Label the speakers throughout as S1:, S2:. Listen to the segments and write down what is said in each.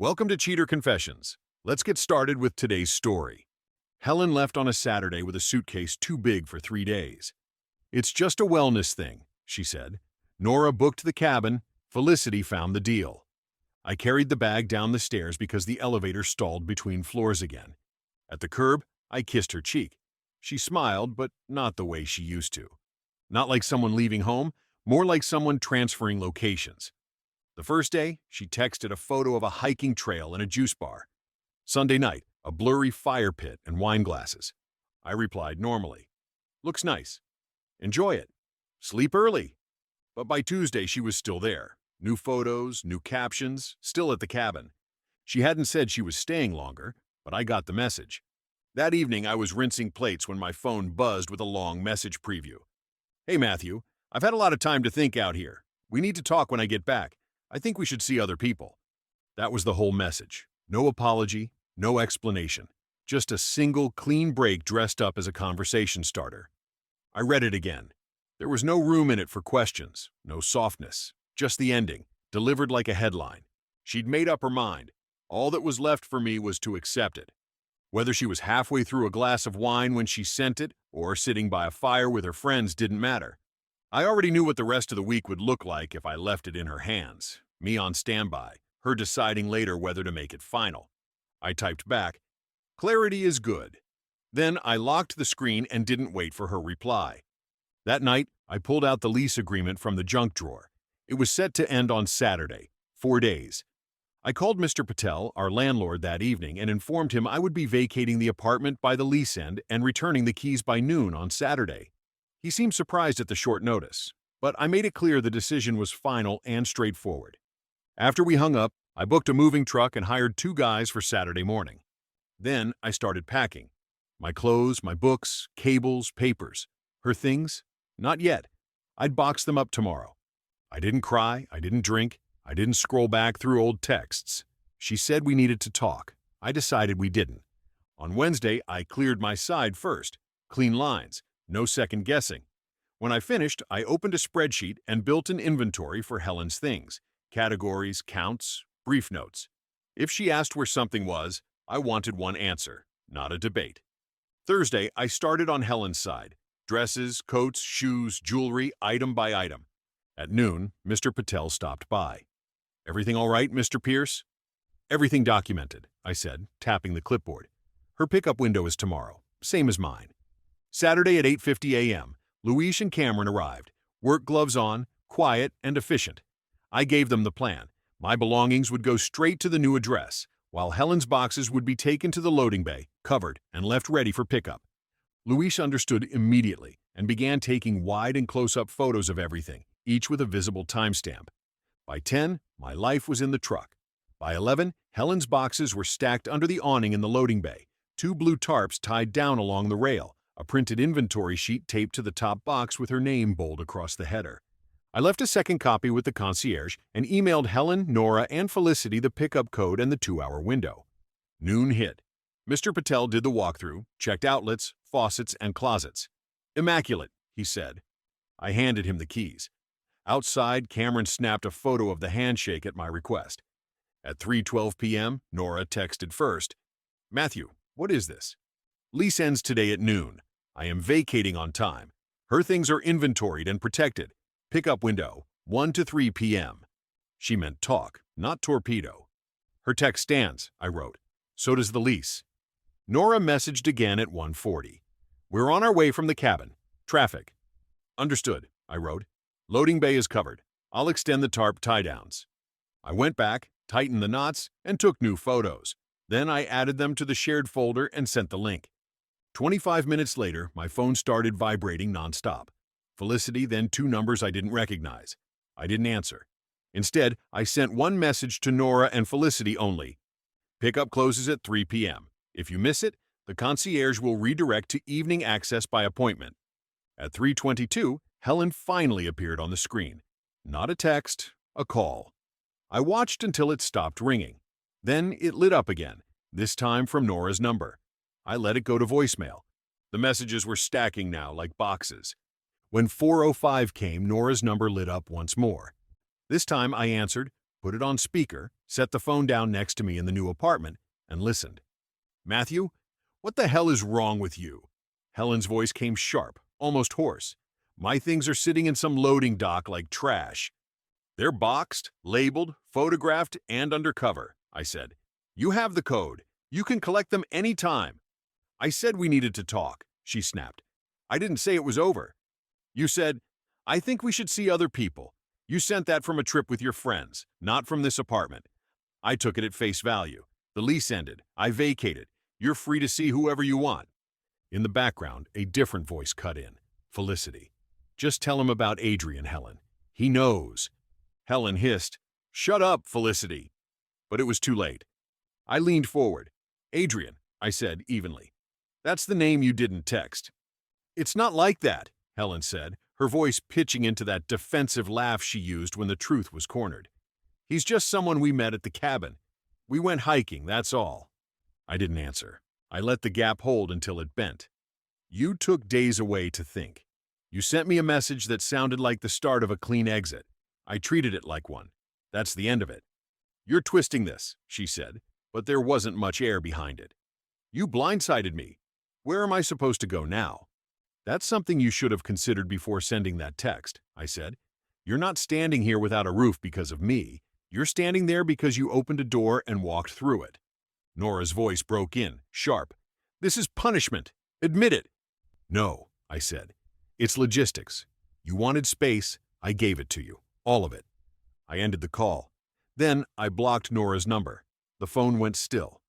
S1: Welcome to Cheater Confessions. Let's get started with today's story. Helen left on a Saturday with a suitcase too big for 3 days. "It's just a wellness thing," she said. Nora booked the cabin. Felicity found the deal. I carried the bag down the stairs because the elevator stalled between floors again. At the curb, I kissed her cheek. She smiled, but not the way she used to. Not like someone leaving home, more like someone transferring locations. The first day, she texted a photo of a hiking trail and a juice bar. Sunday night, a blurry fire pit and wine glasses. I replied normally. "Looks nice. Enjoy it. Sleep early." But by Tuesday, she was still there. New photos, new captions, still at the cabin. She hadn't said she was staying longer, but I got the message. That evening, I was rinsing plates when my phone buzzed with a long message preview. "Hey, Matthew, I've had a lot of time to think out here. We need to talk when I get back. I think we should see other people." That was the whole message. No apology, no explanation. Just a single, clean break dressed up as a conversation starter. I read it again. There was no room in it for questions, no softness, just the ending, delivered like a headline. She'd made up her mind. All that was left for me was to accept it. Whether she was halfway through a glass of wine when she sent it or sitting by a fire with her friends didn't matter. I already knew what the rest of the week would look like if I left it in her hands. Me on standby, her deciding later whether to make it final. I typed back, "Clarity is good." Then I locked the screen and didn't wait for her reply. That night, I pulled out the lease agreement from the junk drawer. It was set to end on Saturday, 4 days. I called Mr. Patel, our landlord, that evening and informed him I would be vacating the apartment by the lease end and returning the keys by noon on Saturday. He seemed surprised at the short notice, but I made it clear the decision was final and straightforward. After we hung up, I booked a moving truck and hired 2 guys for Saturday morning. Then I started packing. My clothes, my books, cables, papers. Her things? Not yet. I'd box them up tomorrow. I didn't cry, I didn't drink, I didn't scroll back through old texts. She said we needed to talk. I decided we didn't. On Wednesday, I cleared my side first. Clean lines. No second guessing. When I finished, I opened a spreadsheet and built an inventory for Helen's things. Categories, counts, brief notes. If she asked where something was, I wanted one answer, not a debate. Thursday, I started on Helen's side. Dresses, coats, shoes, jewelry, item by item. At noon, Mr. Patel stopped by. "Everything all right, Mr. Pierce?" "Everything documented," I said, tapping the clipboard. "Her pickup window is tomorrow, same as mine." Saturday at 8:50 a.m., Luis and Cameron arrived, work gloves on, quiet and efficient. I gave them the plan. My belongings would go straight to the new address, while Helen's boxes would be taken to the loading bay, covered, and left ready for pickup. Luis understood immediately and began taking wide and close-up photos of everything, each with a visible timestamp. By 10, my life was in the truck. By 11, Helen's boxes were stacked under the awning in the loading bay, 2 blue tarps tied down along the rail, a printed inventory sheet taped to the top box with her name bold across the header. I left a second copy with the concierge and emailed Helen, Nora, and Felicity the pickup code and the 2-hour window. Noon hit. Mr. Patel did the walkthrough, checked outlets, faucets, and closets. "Immaculate," he said. I handed him the keys. Outside, Cameron snapped a photo of the handshake at my request. At 3:12 p.m., Nora texted first. "Matthew, what is this?" "Lease ends today at noon. I am vacating on time. Her things are inventoried and protected. Pickup window, 1 to 3 p.m. She meant talk, not torpedo. "Her text stands," I wrote. "So does the lease." Nora messaged again at 1:40. "We're on our way from the cabin. Traffic." "Understood," I wrote. "Loading bay is covered. I'll extend the tarp tie-downs." I went back, tightened the knots, and took new photos. Then I added them to the shared folder and sent the link. 25 minutes later, my phone started vibrating nonstop. Felicity, then 2 numbers I didn't recognize. I didn't answer. Instead, I sent one message to Nora and Felicity only. "Pickup closes at 3 p.m. If you miss it, the concierge will redirect to evening access by appointment." At 3:22, Helen finally appeared on the screen. Not a text, a call. I watched until it stopped ringing. Then it lit up again, this time from Nora's number. I let it go to voicemail. The messages were stacking now like boxes. When 4:05 came, Nora's number lit up once more. This time I answered, put it on speaker, set the phone down next to me in the new apartment, and listened. "Matthew, what the hell is wrong with you?" Helen's voice came sharp, almost hoarse. "My things are sitting in some loading dock like trash." "They're boxed, labeled, photographed, and undercover," I said. "You have the code. You can collect them any time." "I said we needed to talk," she snapped. "I didn't say it was over." "You said, 'I think we should see other people.' You sent that from a trip with your friends, not from this apartment." I took it at face value. "The lease ended. I vacated. You're free to see whoever you want." In the background, a different voice cut in. Felicity. "Just tell him about Adrian, Helen. He knows." Helen hissed, "Shut up, Felicity." But it was too late. I leaned forward. "Adrian," I said evenly. "That's the name you didn't text." "It's not like that," Helen said, her voice pitching into that defensive laugh she used when the truth was cornered. "He's just someone we met at the cabin. We went hiking, that's all." I didn't answer. I let the gap hold until it bent. "You took days away to think. You sent me a message that sounded like the start of a clean exit. I treated it like one. That's the end of it." "You're twisting this," she said, but there wasn't much air behind it. "You blindsided me. Where am I supposed to go now?" "That's something you should have considered before sending that text," I said. "You're not standing here without a roof because of me. You're standing there because you opened a door and walked through it." Nora's voice broke in, sharp. "This is punishment. Admit it." "No," I said. "It's logistics. You wanted space. I gave it to you. All of it." I ended the call. Then I blocked Nora's number. The phone went still.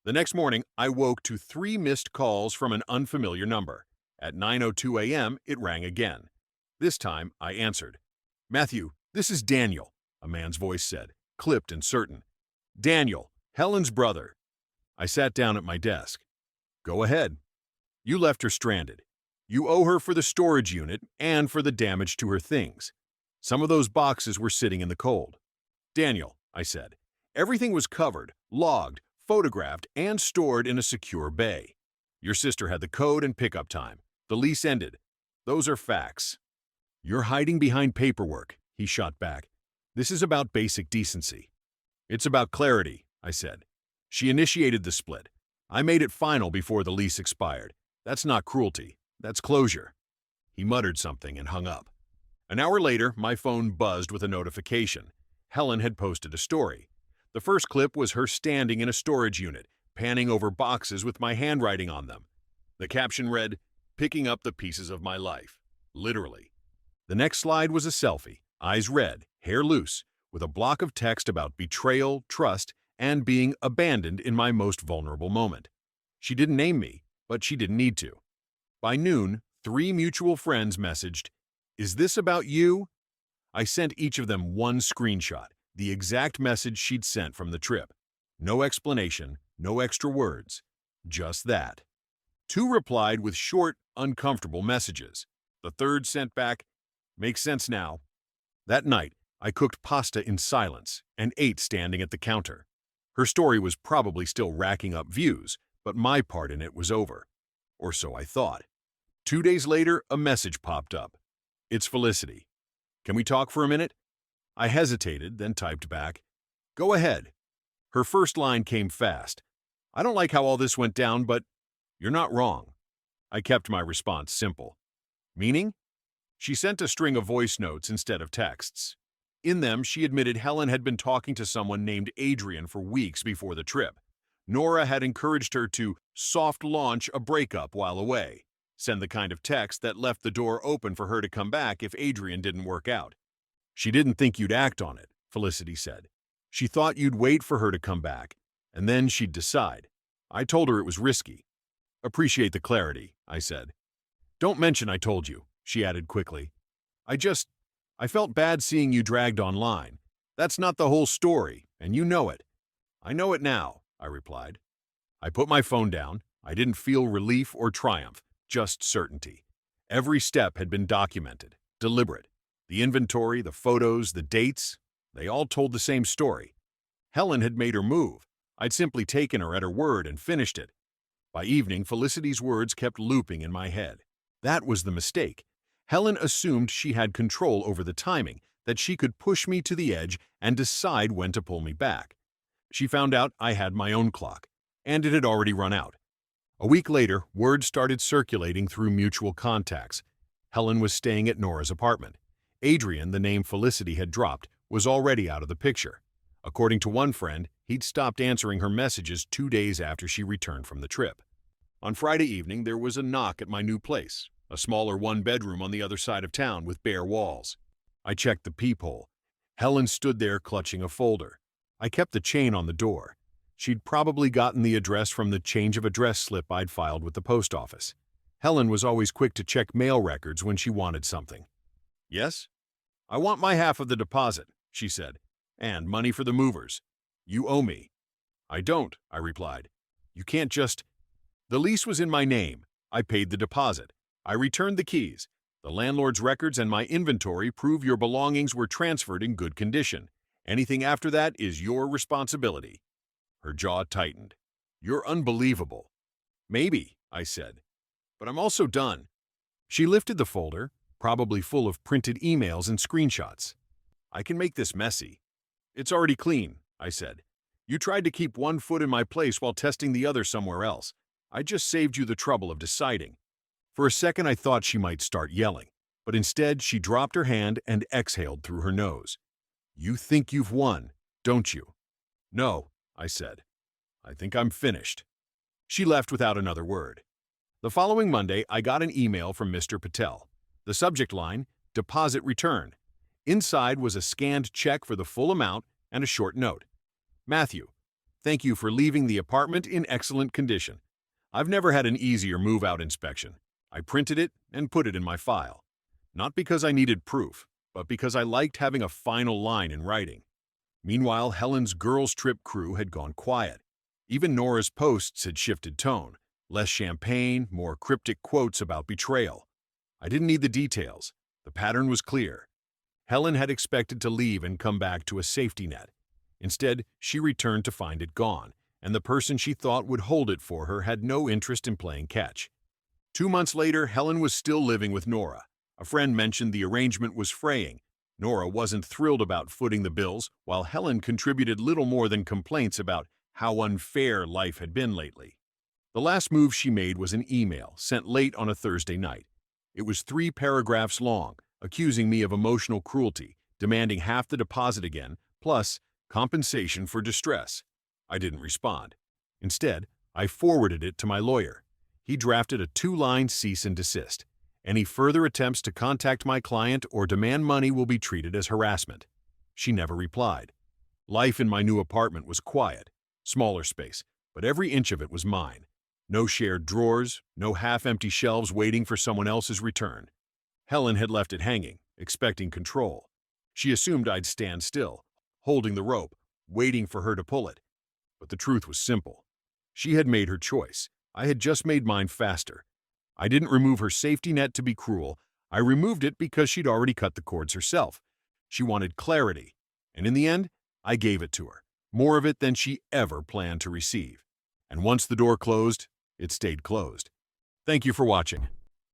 S1: The next morning, I woke to 3 missed calls from an unfamiliar number. At 9:02 a.m., it rang again. This time, I answered. "Matthew, this is Daniel," a man's voice said, clipped and certain. "Daniel, Helen's brother." I sat down at my desk. "Go ahead." "You left her stranded. You owe her for the storage unit and for the damage to her things. Some of those boxes were sitting in the cold." "Daniel," I said, "everything was covered, logged, photographed, and stored in a secure bay. Your sister had the code and pickup time. The lease ended. Those are facts." "You're hiding behind paperwork," he shot back. "This is about basic decency." "It's about clarity," I said. "She initiated the split. I made it final before the lease expired. That's not cruelty. That's closure." He muttered something and hung up. An hour later, my phone buzzed with a notification. Helen had posted a story. The first clip was her standing in a storage unit, panning over boxes with my handwriting on them. The caption read, "Picking up the pieces of my life." Literally. The next slide was a selfie, eyes red, hair loose, with a block of text about betrayal, trust, and being abandoned in my most vulnerable moment. She didn't name me, but she didn't need to. By noon, 3 mutual friends messaged, "Is this about you?" I sent each of them one screenshot, the exact message she'd sent from the trip. No explanation, no extra words. Just that. 2 replied with short, uncomfortable messages. The third sent back, "Makes sense now." That night, I cooked pasta in silence and ate standing at the counter. Her story was probably still racking up views, but my part in it was over. Or so I thought. 2 days later, a message popped up. "It's Felicity. Can we talk for a minute?" I hesitated, then typed back, "Go ahead." Her first line came fast. "I don't like how all this went down, but you're not wrong." I kept my response simple. "Meaning?" She sent a string of voice notes instead of texts. In them, she admitted Helen had been talking to someone named Adrian for weeks before the trip. Nora had encouraged her to soft launch a breakup while away, send the kind of text that left the door open for her to come back if Adrian didn't work out. "She didn't think you'd act on it," Felicity said. "She thought you'd wait for her to come back, and then she'd decide. I told her it was risky." "Appreciate the clarity," I said. "Don't mention I told you," she added quickly. I felt bad seeing you dragged online. That's not the whole story, and you know it." "I know it now," I replied. I put my phone down. I didn't feel relief or triumph, just certainty. Every step had been documented, deliberate. The inventory, the photos, the dates, they all told the same story. Helen had made her move. I'd simply taken her at her word and finished it. By evening, Felicity's words kept looping in my head. That was the mistake. Helen assumed she had control over the timing, that she could push me to the edge and decide when to pull me back. She found out I had my own clock, and it had already run out. A week later, word started circulating through mutual contacts. Helen was staying at Nora's apartment. Adrian, the name Felicity had dropped, was already out of the picture. According to one friend, he'd stopped answering her messages 2 days after she returned from the trip. On Friday evening, there was a knock at my new place, a smaller one-bedroom on the other side of town with bare walls. I checked the peephole. Helen stood there clutching a folder. I kept the chain on the door. She'd probably gotten the address from the change of address slip I'd filed with the post office. Helen was always quick to check mail records when she wanted something. "Yes? I want my half of the deposit," she said, "and money for the movers. You owe me." "I don't," I replied. "You can't just—" "The lease was in my name. I paid the deposit. I returned the keys. The landlord's records and my inventory prove your belongings were transferred in good condition. Anything after that is your responsibility." Her jaw tightened. "You're unbelievable." "Maybe," I said, "but I'm also done." She lifted the folder, probably full of printed emails and screenshots. "I can make this messy." "It's already clean," I said. "You tried to keep one foot in my place while testing the other somewhere else. I just saved you the trouble of deciding." For a second I thought she might start yelling, but instead she dropped her hand and exhaled through her nose. "You think you've won, don't you?" "No," I said. "I think I'm finished." She left without another word. The following Monday, I got an email from Mr. Patel. The subject line, "Deposit Returned." Inside was a scanned check for the full amount and a short note. "Matthew, thank you for leaving the apartment in excellent condition. I've never had an easier move-out inspection. I printed it and put it in my file. Not because I needed proof, but because I liked having a final line in writing." Meanwhile, Helen's girls' trip crew had gone quiet. Even Nora's posts had shifted tone. Less champagne, more cryptic quotes about betrayal. I didn't need the details. The pattern was clear. Helen had expected to leave and come back to a safety net. Instead, she returned to find it gone, and the person she thought would hold it for her had no interest in playing catch. 2 months later, Helen was still living with Nora. A friend mentioned the arrangement was fraying. Nora wasn't thrilled about footing the bills, while Helen contributed little more than complaints about how unfair life had been lately. The last move she made was an email sent late on a Thursday night. It was 3 paragraphs long, accusing me of emotional cruelty, demanding half the deposit again, plus compensation for distress. I didn't respond. Instead, I forwarded it to my lawyer. He drafted a 2-line cease and desist. Any further attempts to contact my client or demand money will be treated as harassment. She never replied. Life in my new apartment was quiet, smaller space, but every inch of it was mine. No shared drawers, no half-empty shelves waiting for someone else's return. Helen had left it hanging, expecting control. She assumed I'd stand still, holding the rope, waiting for her to pull it. But the truth was simple. She had made her choice. I had just made mine faster. I didn't remove her safety net to be cruel. I removed it because she'd already cut the cords herself. She wanted clarity, and in the end, I gave it to her. More of it than she ever planned to receive. And once the door closed, it stayed closed. Thank you for watching.